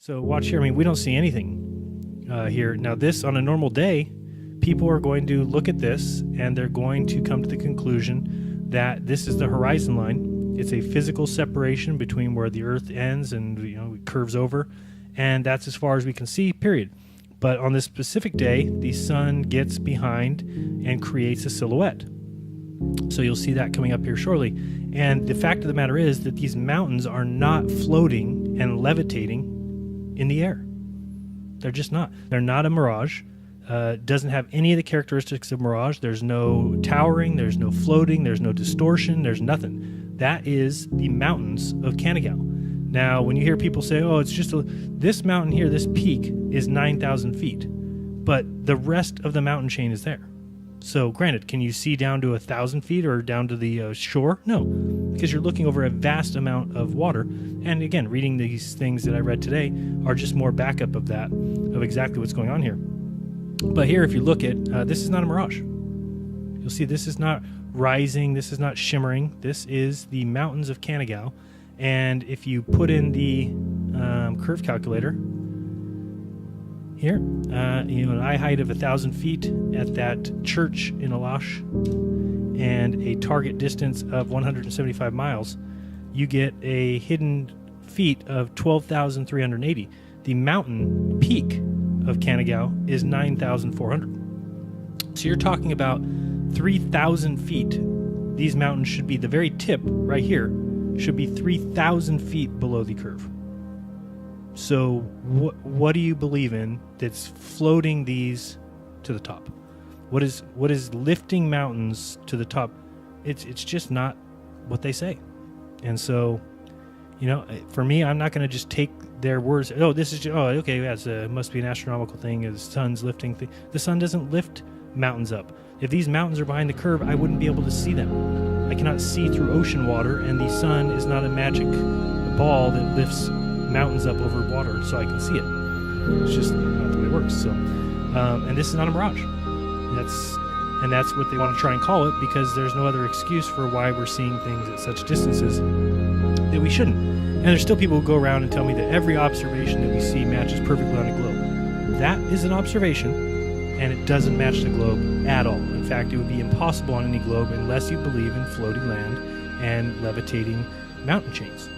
So watch here. I mean, we don't see anything here. Now this, on a normal day, people are going to look at this and they're going to come to the conclusion that this is the horizon line. It's a physical separation between where the Earth ends and it curves over, and that's as far as we can see, period. But on this specific day, the sun gets behind and creates a silhouette. So you'll see that coming up here shortly. And the fact of the matter is that these mountains are not floating and levitating in the air. They're just not. They're not a mirage. Doesn't have any of the characteristics of mirage. There's no towering, there's no floating, there's no distortion, there's nothing. That is the mountains of Canigao. Now, when you hear people say, oh, it's just this mountain here, this peak is 9,000 feet, but the rest of the mountain chain is there. So granted, can you see down to 1,000 feet or down to the shore? No, because you're looking over a vast amount of water. And again, reading these things that I read today are just more backup of that, of exactly what's going on here. But here, if you look at, this is not a mirage. You'll see this is not rising, this is not shimmering. This is the mountains of Canigao. And if you put in the curve calculator here, an eye height of 1,000 feet at that church in Alash and a target distance of 175 miles, you get a hidden feet of 12,380. The mountain peak of Canigao is 9,400. So you're talking about 3,000 feet. These mountains should be, the very tip right here should be 3,000 feet below the curve. So what do you believe in that's floating these to the top? What is lifting mountains to the top? It's just not what they say. And so, for me, I'm not going to just take their words. Oh, this is okay. Yeah, it must be an astronomical thing. The sun's lifting thing. The sun doesn't lift mountains up. If these mountains are behind the curve, I wouldn't be able to see them. I cannot see through ocean water, and the sun is not a magic ball that lifts mountains up over water so I can see it. It's just not the way it works. So, and this is not a mirage. That's what they want to try and call it, because there's no other excuse for why we're seeing things at such distances that we shouldn't. And there's still people who go around and tell me that every observation that we see matches perfectly on a globe. That is an observation, and it doesn't match the globe at all. In fact, it would be impossible on any globe unless you believe in floating land and levitating mountain chains.